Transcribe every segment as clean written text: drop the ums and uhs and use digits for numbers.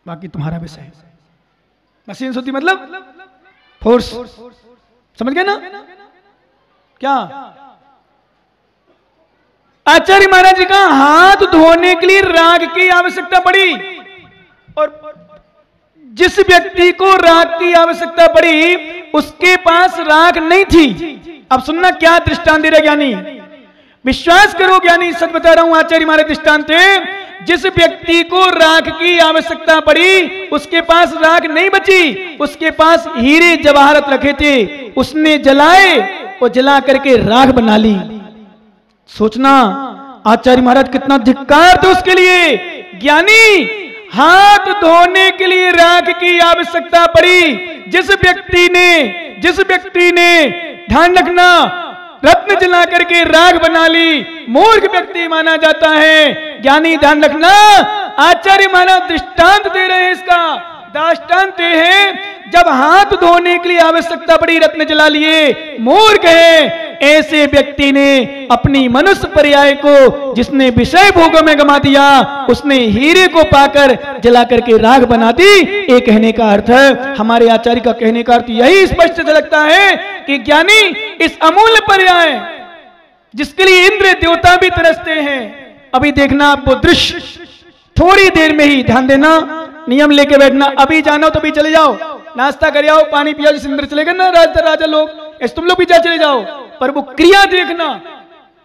बाकी तुम्हारा विषय है। मशीन होती मतलब फोर्स, समझ गए ना क्या? आचार्य महाराज जी का हाथ धोने के लिए राग की आवश्यकता पड़ी, और जिस व्यक्ति को राग की आवश्यकता पड़ी उसके पास राग नहीं थी। अब सुनना क्या दृष्टांत दे रहा ज्ञानी, विश्वास करो ज्ञानी, सच बता रहा हूं, आचार्य महाराज दृष्टांत थे। जिस व्यक्ति को राख की आवश्यकता पड़ी उसके पास राख नहीं बची, उसके पास हीरे जवाहरत रखे थे, उसने जलाए और जला करके राख बना ली। सोचना आचार्य महाराज कितना धिक्कार थे उसके लिए। ज्ञानी, हाथ धोने के लिए राख की आवश्यकता पड़ी, जिस व्यक्ति ने ध्यान रखना रत्न जला करके राख बना ली, मूर्ख व्यक्ति माना जाता है। ज्ञानी ध्यान रखना, आचार्य महाराज दृष्टांत दे रहे हैं इसका। दृष्टांत है, जब हाथ धोने के लिए आवश्यकता पड़ी रत्न जला लिए, मूर्ख है ऐसे व्यक्ति ने अपनी मनुष्य पर्याय को, जिसने विषय भोगों में गमा दिया, उसने हीरे को पाकर जला करके राख बना दी। ये कहने का अर्थ है, हमारे आचार्य का कहने का अर्थ यही स्पष्ट झलकता है कि ज्ञानी इस अमूल्य पर्याय जिसके लिए इंद्र देवता भी तरसते हैं। अभी देखना आपको दृश्य, थोड़ी देर में ही ध्यान देना, नियम लेके बैठना। अभी जाना हो तो अभी चले जाओ, नाश्ता कर आओ, पानी पियो, जिस इंद्र चले गए ना राजा लोग, ऐसे तुम लोग भी चले जाओ, पर वो क्रिया देखना,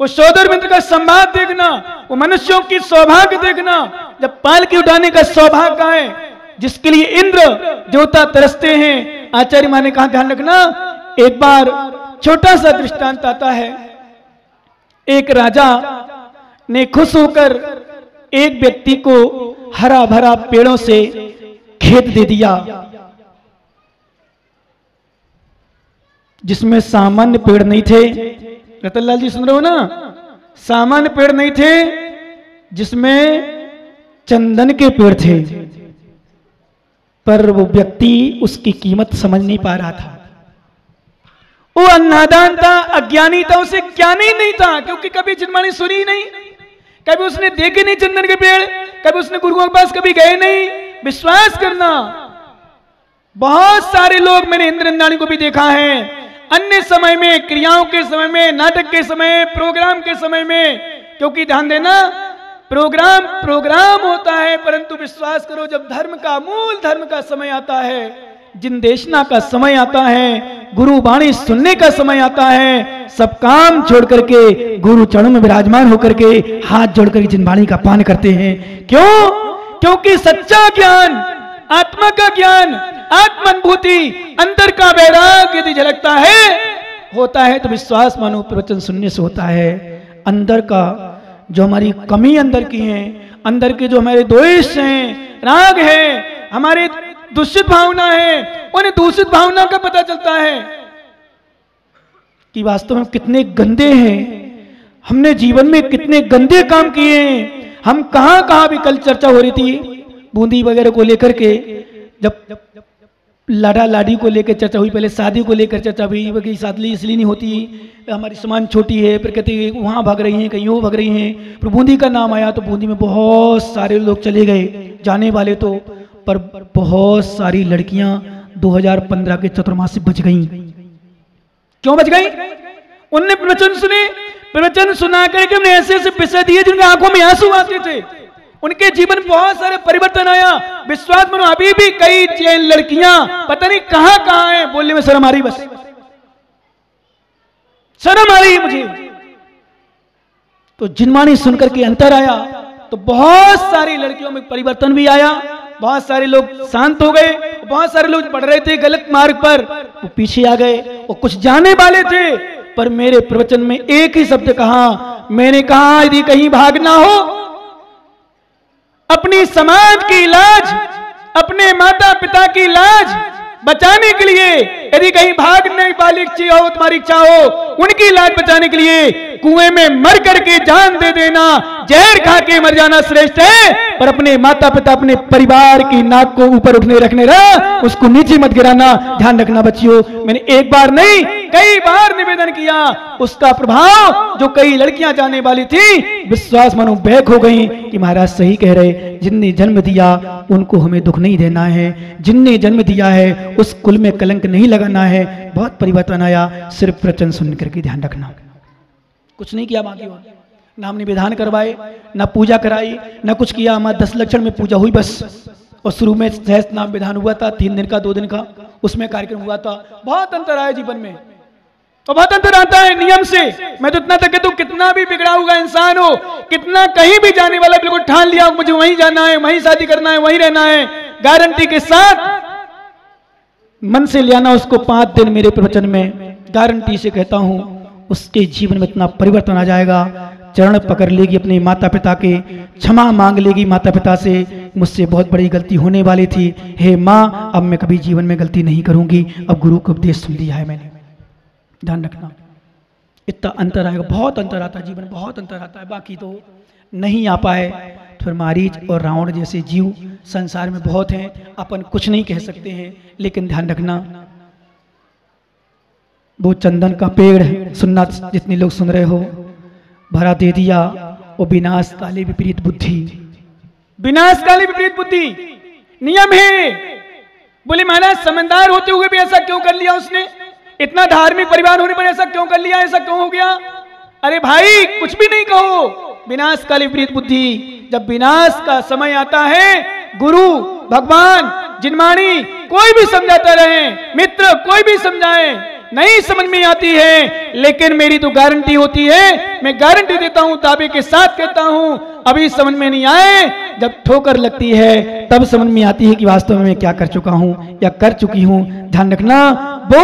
वो सोदर मित्र का संवाद देखना, वो मनुष्यों की सौभाग्य देखना। जब पालकी उठाने का सौभाग्य है जिसके लिए इंद्र देवता तरसते हैं, आचार्य माँ ने कहा ध्यान रखना। एक बार छोटा सा दृष्टांत आता है। एक राजा ने खुश होकर एक व्यक्ति को हरा भरा पेड़ों से खेत दे दिया, जिसमें सामान्य पेड़ नहीं थे। रतनलाल जी सुन रहे हो ना? सामान्य पेड़ नहीं थे, जिसमें चंदन के पेड़ थे, पर वो व्यक्ति उसकी कीमत समझ नहीं पा रहा था। वो अन्नादान था, अज्ञानी था, उसे ज्ञान ही नहीं था, क्योंकि कभी जिनवाणी सुनी नहीं, कभी उसने देखे नहीं चंदन के पेड़, कभी उसने गुरुओं के पास कभी गए नहीं। विश्वास करना, बहुत सारे लोग, मैंने इंद्रनाणी को भी देखा है, अन्य समय में, क्रियाओं के समय में, नाटक के समय, प्रोग्राम के समय में, क्योंकि ध्यान देना प्रोग्राम होता है, परंतु विश्वास करो जब धर्म का, मूल धर्म का समय आता है, जिनदेशना का समय आता है, गुरु वाणी सुनने का समय आता है, सब काम छोड़ करके गुरु चरणों में विराजमान होकर के हाथ जोड़ करके जिनवाणी का पान करते हैं। क्यों? क्योंकि सच्चा ज्ञान, आत्मा का ज्ञान, आत्मानुभूति, अंदर का वैराग्य यदि झलकता है, होता है तो विश्वास मानो प्रवचन सुनने से होता है। अंदर का जो हमारी कमी अंदर की है, अंदर के जो हमारे द्वेष हैं, राग है, हमारे दूषित भावना है, उन्हें दूषित भावना का पता चलता है कि वास्तव में कितने गंदे हैं, हमने जीवन में कितने गंदे काम किए हैं। हम कहां कहां भी, कल चर्चा हो रही थी बूंदी वगैरह को लेकर के, जब लाडा लाडी को लेकर चर्चा हुई, पहले शादी को लेकर चर्चा हुई कि शादी इसलिए नहीं होती, हमारी समान छोटी है, फिर कहते हैं वहाँ भाग रही हैं, कहीं वो भाग रही हैं, फिर बूंदी का नाम आया तो बूंदी में बहुत सारे लोग चले गए, जाने वाले तो, पर बहुत सारी लड़कियां 2015 के चतुर्मासी बच गईं। क्यों बच गईं? उनने प्रवचन सुने, प्रवचन सुना करके हमने ऐसे ऐसे विषय दिए जिनके आंखों में आंसू आते थे, उनके जीवन में बहुत सारे परिवर्तन आया। विश्वास मानो अभी भी कई जैन लड़कियां पता नहीं कहां कहां हैं, बोलने में शर्म आ रही, बस शर्म आ रही है मुझे। तो जिनवाणी सुनकर के अंतर आया तो बहुत सारी लड़कियों में परिवर्तन भी आया, बहुत सारे लोग शांत हो गए, बहुत सारे लोग पढ़ रहे थे गलत मार्ग पर, वो पीछे आ गए, वो कुछ जाने वाले थे। पर मेरे प्रवचन में एक ही शब्द कहा, मैंने कहा यदि कहीं भागना हो, अपनी समाज की लाज, अपने माता पिता की लाज बचाने के लिए, यदि कहीं भागने वाली इच्छा हो, तुम्हारी इच्छा हो, उनकी लाज बचाने के लिए कुएं में मर करके जान दे देना, जहर खा के मर जाना श्रेष्ठ है। पर अपने माता पिता, अपने परिवार की नाक को ऊपर उठने रखने रहा, उसको नीचे मत गिराना। ध्यान रखना बच्चियों, मैंने एक बार नहीं कई बार निवेदन किया, उसका प्रभाव जो कई लड़कियां जाने वाली थी विश्वास मानो बैक हो गई कि महाराज सही कह रहे, जिनने जन्म दिया उनको हमें दुख नहीं देना है, जिनने जन्म दिया है उस कुल में कलंक नहीं लगाना है। बहुत परिवर्तन आया, सिर्फ प्रवचन सुन करके ध्यान रखना, कुछ नहीं किया। बाकी ना हमने विधान करवाए, ना पूजा कराई, ना कुछ किया। हमारा 10 लक्षण में पूजा हुई बस, और शुरू में सहस्त्र नाम विधान हुआ था 3 दिन का 2 दिन का, उसमें कार्यक्रम हुआ था। बहुत अंतर आया जीवन में, तो बहुत अंतर आता है नियम से। मैं तो इतना तक कहता हूं, कितना भी बिगड़ा हुआ इंसान हो, कितना कहीं भी जाने वाला, बिल्कुल ठान लिया मुझे वहीं जाना है, वहीं शादी करना है, वहीं रहना है, गारंटी के साथ मन से ले आना उसको 5 दिन मेरे प्रवचन में, गारंटी से कहता हूं उसके जीवन में इतना परिवर्तन आ जाएगा। चरण पकड़ लेगी अपने माता पिता के, क्षमा मांग लेगी माता पिता से, मुझसे बहुत बड़ी गलती होने वाली थी, हे माँ अब मैं कभी जीवन में गलती नहीं करूंगी, अब गुरु का उपदेश सुन लिया है मैंने। ध्यान रखना, इतना अंतर आएगा, बहुत अंतर आता है जीवन में, बहुत अंतर आता है। बाकी तो नहीं आ पाए, फिर मारीच और रावण जैसे जीव संसार में बहुत हैं, अपन कुछ नहीं कह सकते हैं। लेकिन ध्यान रखना, वो चंदन का पेड़ सुनना, जितने लोग सुन रहे हो, भरा दे दिया और विनाश काले विपरीत बुद्धि, विनाश काले विपरीत बुद्धि नियम है। बोले महाराज समझदार होते हुए भी ऐसा क्यों कर लिया उसने, इतना धार्मिक परिवार होने पर ऐसा क्यों कर लिया, ऐसा क्यों हो गया? अरे भाई कुछ भी नहीं कहो, विनाश काले विपरीत बुद्धि। जब विनाश का समय आता है, गुरु भगवान जिनवाणी कोई भी समझाता रहे, मित्र कोई भी समझाए, नहीं समझ में आती है, लेकिन मेरी तो गारंटी होती है, मैं गारंटी देता हूं, दावे के साथ कहता हूं, अभी समझ में नहीं आए, जब ठोकर लगती है तब समझ में आती है कि वास्तव में मैं क्या कर चुका हूं या कर चुकी हूं। ध्यान रखना, वो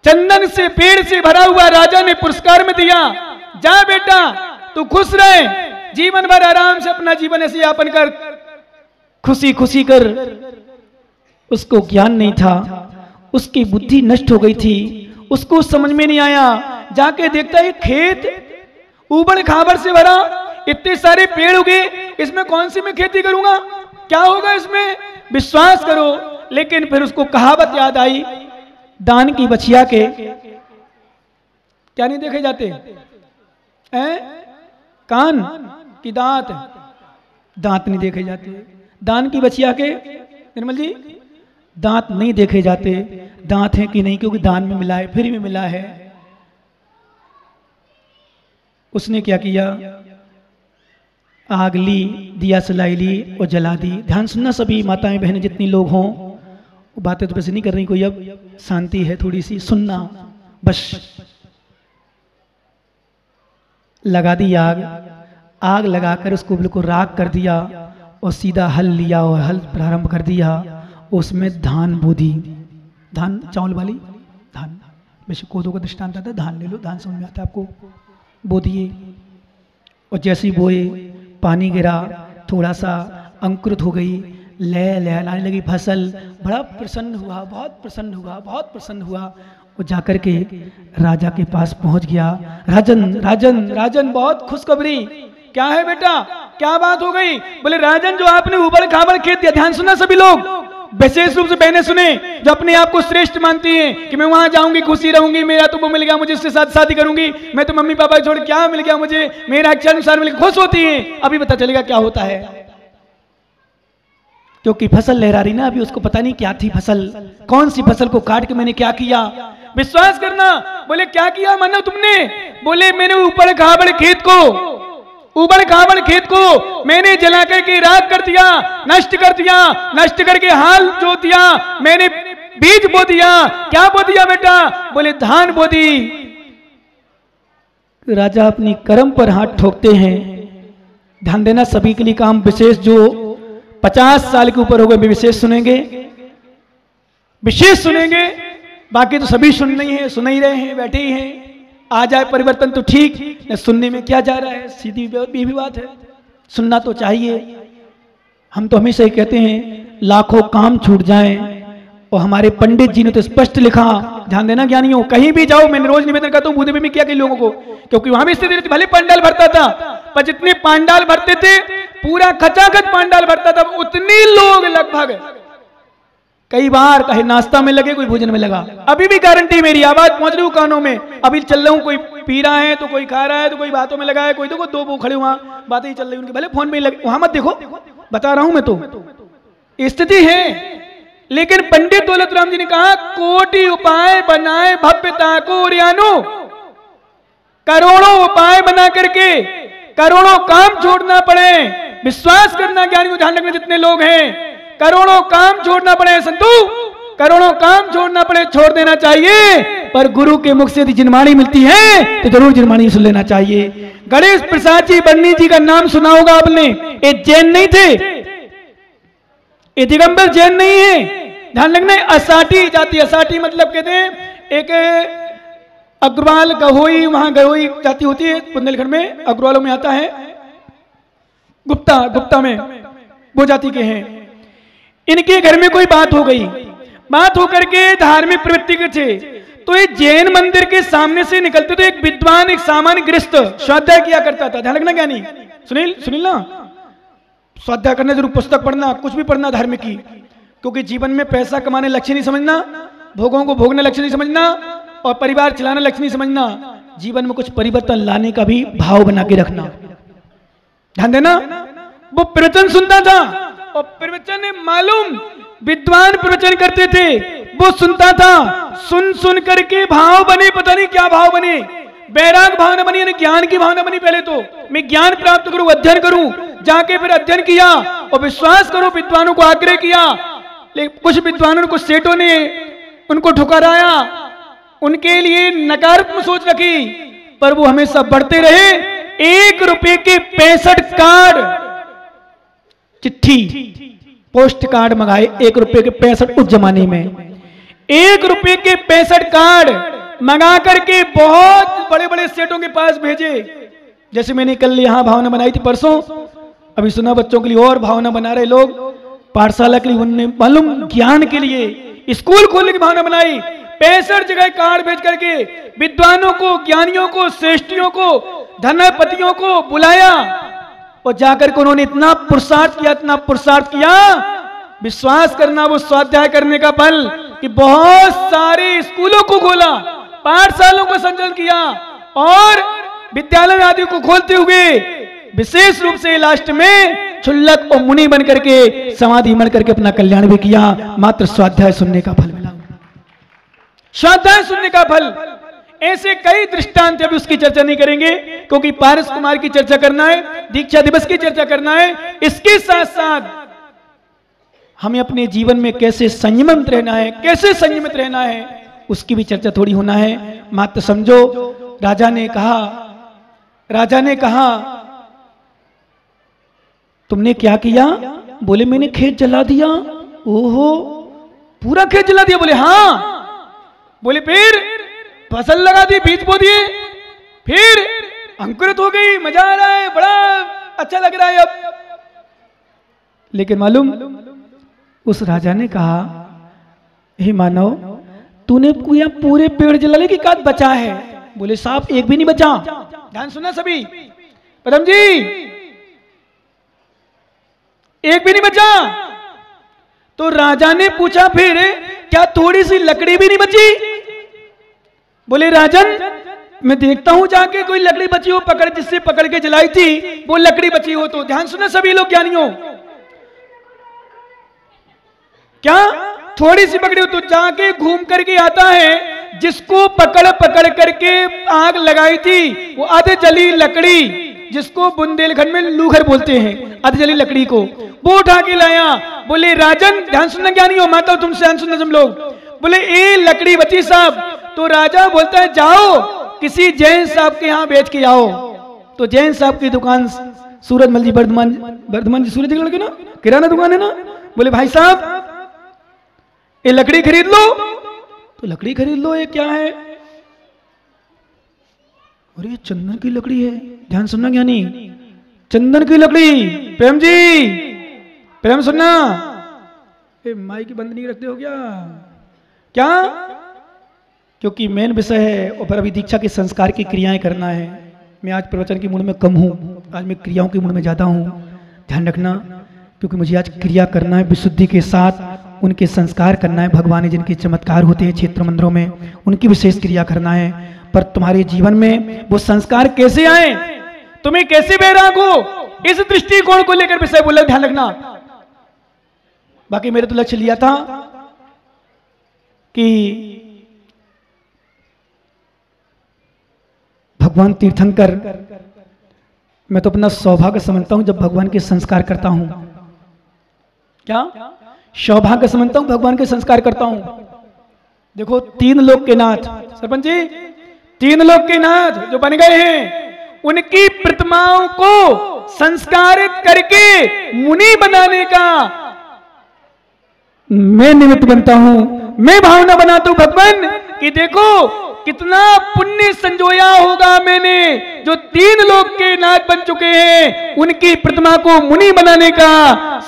चंदन से पेड़ से भरा हुआ राजा ने पुरस्कार में दिया, जा बेटा तू खुश रहे, जीवन भर आराम से अपना जीवन ऐसे यापन कर, खुशी खुशी कर। उसको ज्ञान नहीं था, उसकी बुद्धि नष्ट हो गई थी, उसको समझ में नहीं आया। जाके देखता है खेत ऊबड़ खाबड़ से भरा, इतने सारे पेड़ उगे, इसमें कौन सी मैं खेती करूंगा, क्या होगा इसमें, विश्वास करो। लेकिन फिर उसको कहावत याद आई, दान की बछिया के क्या नहीं देखे जाते हैं, कान की दांत, दांत नहीं देखे जाते। दान की बछिया के निर्मल जी दांत नहीं देखे जाते, दांत है कि नहीं, क्योंकि दान में मिला है, फ्री में मिला है। उसने क्या किया, आग ली, दिया सलाई ली और जला दी। ध्यान सुनना सभी माताएं बहनें जितनी लोग हों, बातें तो वैसे नहीं कर रही कोई, अब शांति है थोड़ी सी, सुनना बस। लगा दी आग, आग लगाकर उसको बिल्कुल राख कर दिया और सीधा हल लिया और हल प्रारंभ कर दिया, उसमें धान बो दी। धान चावल वाली धान, वैसे कोदो का दृष्टांत आता है, धान ले लो, धान समझ में आता है आपको, बो दिए। और जैसे ही बोए पानी गिरा, थोड़ा सा अंकुरित हो गई, लहलाने लगी फसल, बड़ा प्रसन्न हुआ, बहुत प्रसन्न हुआ, बहुत प्रसन्न हुआ। वो जाकर के राजा के पास पहुंच गया, राजन राजन राजन बहुत खुशखबरी, क्या है बेटा, क्या बात हो गई? बोले राजन जो आपने ऊबड़ खाबड़ खेत दिया, ध्यान सुनना सभी लोग, विशेष रूप से बहनें सुने जो अपने आप को श्रेष्ठ मानती हैं कि मैं वहां जाऊंगी खुशी रहूंगी, मेरा तो वो मिल गया, मुझे इसके साथ शादी करूंगी, मैं तो मम्मी पापा छोड़ क्या मिल गया मुझे, मेरा इच्छा अनुसार मिल, खुश होती है। अभी पता चलेगा क्या होता है, क्योंकि फसल लहरा रही ना, अभी उसको पता नहीं क्या थी फसल, कौन सी फसल को काट के मैंने क्या किया। विश्वास करना, बोले क्या किया मानो तुमने? बोले मैंने ऊबड़ खाबड़ खेत को, ऊबड़ खाबड़ खेत को मैंने जला करके राख कर दिया, नष्ट कर दिया, नष्ट करके हाल जो दिया, मैंने बीज बो दिया। क्या बो दिया बेटा? बोले धान बो दी। राजा अपनी कर्म पर हाथ ठोकते हैं। ध्यान देना सभी के लिए काम विशेष, जो 50 साल के ऊपर हो गए विशेष सुनेंगे, विशेष सुनेंगे, बाकी तो सभी सुन नहीं है, सुन ही रहे हैं, बैठे ही हैं। आ जाए परिवर्तन तो ठीक, न सुनने में क्या जा रहा है, सीधी भी बात है, सुनना तो चाहिए। हम तो हमेशा ही कहते हैं लाखों काम छूट जाएं, और हमारे पंडित जी ने तो स्पष्ट लिखा, ध्यान देना ज्ञानियों, कहीं भी जाओ, मैंने रोज निवेदन करता हूँ, भूदेवी में किया कई लोगों को, क्योंकि वहां भी स्थिति भले पंडाल भरता था, पर जितने पंडाल भरते थे पूरा खचाखच पंडाल भरता था, उतने लोग लगभग कई बार कहे नाश्ता में लगे, कोई भोजन में लगा। अभी भी गारंटी मेरी, आवाज पहुंच रही हूँ कानों में, अभी चल रहा हूँ, कोई पी रहा है तो कोई खा रहा है तो कोई बातों में लगा है, कोई देखो दो वो खड़े वहां बातें ही चल रही उनकी, भले फोन में लगे, वहां मत देखो, बता रहा हूं मैं तो स्थिति है। लेकिन पंडित दौलत राम जी ने कहा कोटि उपाय बनाए भव्यता को रियानो, करोड़ों उपाय बना करके करोड़ों काम छोड़ना पड़े, विश्वास करना ज्ञानी को ध्यान रखने जितने लोग हैं, करोड़ों काम छोड़ना पड़े संतु, करोड़ों काम छोड़ना पड़े, छोड़ देना चाहिए, पर गुरु के मुख से यदि जिनवाणी मिलती है तो जरूर जिनवाणी सुन लेना चाहिए। गणेश प्रसाद जी बन्नी जी का नाम सुना होगा आपने, ये जैन नहीं थे, ये दिगंबर जैन नहीं है, ध्यान रखना। असाटी जाति, असाटी मतलब कहते हैं एक अग्रवाल गहोई, वहां गहोई जाति होती है बुंदेलखंड में, अग्रवालों में आता है, गुप्ता में वो जाति के हैं। इनके घर में कोई बात हो गई, बात होकर के धार्मिक प्रवृत्ति के थे, तो ये जैन मंदिर के सामने से निकलते तो एक विद्वान, एक सामान्य गृहस्थ स्वाध्याय किया करता था। ध्यान रखना ज्ञानी, सुनील ना, स्वाध्याय करना जरूर, पुस्तक पढ़ना, कुछ भी पढ़ना धार्मिक की, क्योंकि जीवन में पैसा कमाने लक्ष्य नहीं समझना, भोगों को भोगने लक्ष्य नहीं समझना, और परिवार चलाना लक्ष्य नहीं समझना, जीवन में कुछ परिवर्तन लाने का भी भाव बना के रखना। ध्यान देना। वो प्रवचन सुनता था और प्रवचन मालूम विद्वान प्रवचन करते थे, वो सुनता था, सुन करके भाव बने, पता नहीं क्या भाव बने, वैराग भावना बनी, यानी ज्ञान की भावना बनी। पहले तो मैं ज्ञान प्राप्त करूं, अध्ययन करूं, जाके फिर अध्ययन किया और विश्वास करो, विद्वानों को आग्रह किया, लेकिन कुछ विद्वानों, कुछ सेठों ने उनको ठुकराया, उनके लिए नकारात्मक सोच रखी, पर वो हमेशा बढ़ते रहे। 1 रुपए के 65 कार्ड, चिट्ठी, पोस्ट कार्ड मंगाए, 1 रुपए के 65 उस जमाने में, 1 रुपए के 65 कार्ड मंगा करके बहुत बड़े बड़े सेठों के पास भेजे। जैसे मैंने कल यहाँ भावना बनाई थी परसों, अभी सुना बच्चों के लिए और भावना बना रहे लोग, पाठशाला के लिए, उन्होंने मालूम ज्ञान के लिए स्कूल खोलने की भावना बनाई। 65 जगह कार्ड भेज करके विद्वानों को, ज्ञानियों को, श्रेष्ठियों को, धनपतियों को बुलाया और जाकर के उन्होंने इतना पुरुषार्थ किया, इतना पुरुषार्थ किया, विश्वास करना वो स्वाध्याय करने का फल, कि बहुत सारे स्कूलों को खोला, पाठशालों को संचालन किया और विद्यालय आदि को खोलते हुए विशेष रूप से लास्ट में क्षुल्लक और मुनि बन करके समाधि बन करके अपना कल्याण भी किया। मात्र स्वाध्याय सुनने का फल मिला, स्वाध्याय सुनने का फल। ऐसे कई दृष्टांत, अभी उसकी चर्चा नहीं करेंगे क्योंकि पारस कुमार की चर्चा करना है, दीक्षा दिवस की चर्चा करना है। इसके साथ साथ हमें अपने जीवन में कैसे संयमित रहना है, कैसे संयमित रहना है, उसकी भी चर्चा थोड़ी होना है। मात्र समझो, राजा ने कहा तुमने क्या किया? बोले मैंने खेत जला दिया। ओहो, पूरा खेत जला दिया? बोले हाँ। बोले फिर? फसल लगा दी, बीज बो दिए, फिर अंकुरित हो गई, मजा आ रहा है, बड़ा अच्छा लग रहा है अब। लेकिन मालूम, उस राजा ने कहा, हे मानव, तूने पूरे पेड़ जला ले कि काट बचा है? बोले साहब एक भी नहीं बचा। ध्यान सुना सभी, परम जी, एक भी नहीं बचा। तो राजा ने पूछा फिर क्या थोड़ी सी लकड़ी भी नहीं बची? बोले राजन, मैं देखता हूं जाके कोई लकड़ी बची हो, जिससे पकड़ के जलाई थी वो लकड़ी बची हो तो। ध्यान सुना सभी लोग ज्ञानियों, क्या थोड़ी सी पकड़ी हो तो जाके घूम करके आता है, जिसको पकड़ करके आग लगाई थी वो अध जली लकड़ी, जिसको बुंदेलखंड में लूखर बोलते हैं, अध जली लकड़ी को वो उठा के लाया। बोले राजन, ध्यान सुनना ज्ञानी हो, माता तुमसे ध्यान सुनना तुम लोग। बोले ए लकड़ी बची साहब। तो राजा बोलता है जाओ किसी जैन साहब के यहाँ बेच के आओ। तो जैन साहब की दुकान सूरजमल जी, वर्धमान जी, सूरज के ना किराना दुकान है ना। बोले भाई साहब ये लकड़ी खरीद लो। तो लकड़ी खरीद लो, ये क्या है? अरे चंदन की लकड़ी है। ध्यान सुनना ज्ञानी, चंदन की लकड़ी। प्रेम जी, प्रेम सुनना, माइक बंद नहीं रखते हो क्या? क्योंकि मेन विषय है और फिर अभी दीक्षा के संस्कार की क्रियाएं करना है। मैं आज प्रवचन के मूड में कम हूं, आज मैं क्रियाओं के मूड में ज्यादा हूं। ध्यान रखना, क्योंकि मुझे आज क्रिया करना है विशुद्धि के साथ, उनके संस्कार करना है। भगवान ने जिनके चमत्कार होते हैं क्षेत्र मंदिरों में, उनकी विशेष क्रिया करना है। पर तुम्हारे जीवन में वो संस्कार कैसे आए, तुम्हें कैसे वैराग हो, इस दृष्टिकोण को लेकर विषय बोला, ध्यान रखना। बाकी मेरे तो लक्ष्य लिया था कि भगवान तीर्थंकर, मैं तो अपना सौभाग्य समझता हूं जब भगवान के संस्कार करता हूं। क्या सौभाग्य समझता हूं भगवान के संस्कार करता हूं। देखो, 3 लोक के नाथ सरपंच जी, 3 लोक के नाथ जो बन गए हैं, उनकी प्रतिमाओं को संस्कारित करके मुनि बनाने का मैं निमित्त बनता हूं। मैं भावना बनाता हूं भगवान कि देखो कितना पुण्य संजोया होगा मैंने, जो 3 लोक के नाथ बन चुके हैं, उनकी प्रतिमा को मुनि बनाने का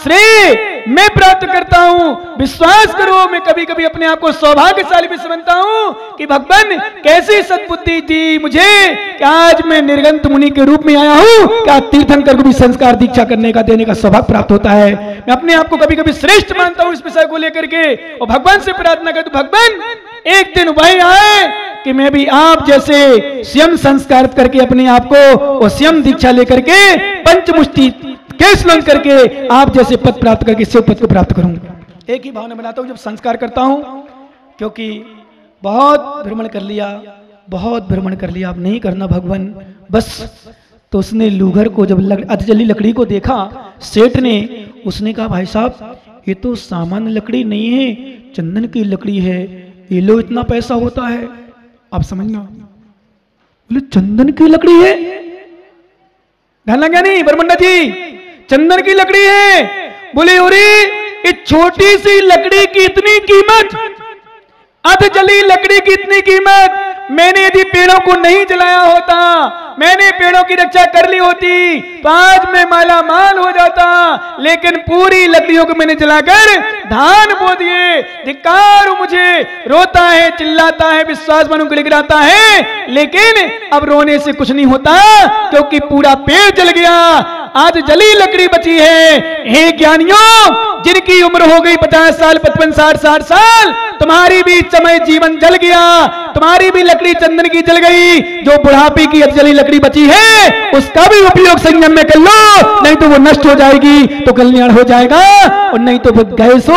श्रेय मैं प्राप्त करता हूं। विश्वास करो, मैं कभी कभी अपने आप को सौभाग्यशाली भी समझता हूं कि भगवान कैसी सद्बुद्धि दी मुझे कि आज मैं निर्गंत मुनि के रूप में आया हूं। क्या तीर्थंकर को भी संस्कार दीक्षा करने का, देने का सौभाग्य प्राप्त होता है। मैं अपने आप को कभी कभी श्रेष्ठ मानता हूं इस विषय को लेकर के, और भगवान से प्रार्थना करता हूं, भगवान एक दिन वही आए कि मैं भी आप जैसे स्वयं संस्कारित करके अपने आप को, और स्वयं दीक्षा लेकर के पंचमुष्टि केश लंघ करके आप जैसे पद प्राप्त करके शिव पद को प्राप्त करूं। एक ही भावना बनाता हूं जब संस्कार करता हूं, क्योंकि बहुत भ्रमण कर लिया, बहुत भ्रमण कर लिया, अब नहीं करना भगवान बस। तो उसने लूगर को जब अधजली लकड़ी को देखा सेठ ने, उसने कहा भाई साहब ये तो सामान्य लकड़ी नहीं है, चंदन की लकड़ी है, ये लो इतना पैसा होता है। आप समझना, बोले चंदन की लकड़ी है, ध्यान लगा नहीं बरमंडा जी, चंदन की लकड़ी है। बोले अरे इस छोटी सी लकड़ी की इतनी कीमत, अधजली लकड़ी की इतनी कीमत, मैंने यदि पेड़ों को नहीं जलाया होता, मैंने पेड़ों की रक्षा कर ली होती तो आज मैं माला माल हो जाता, लेकिन पूरी लकड़ियों को मैंने जलाकर धान बो दिए। धिक्कार मुझे, रोता है, चिल्लाता है, विश्वास मानो गिड़गिड़ाता है, लेकिन अब रोने से कुछ नहीं होता क्योंकि पूरा पेड़ जल गया, आज जली लकड़ी बची है। हे ज्ञानियों, जिनकी उम्र हो गई 50 साल, 55, 60 साल, तुम्हारी भी समय जीवन जल गया, तुम्हारी भी लकड़ी चंदन की जल गई। जो बुढ़ापे की जली लकड़ी बची है उसका भी उपयोग संयम में कर लो, नहीं तो वो नष्ट हो जाएगी तो कल्याण हो जाएगा, और नहीं तो फिर गैस हो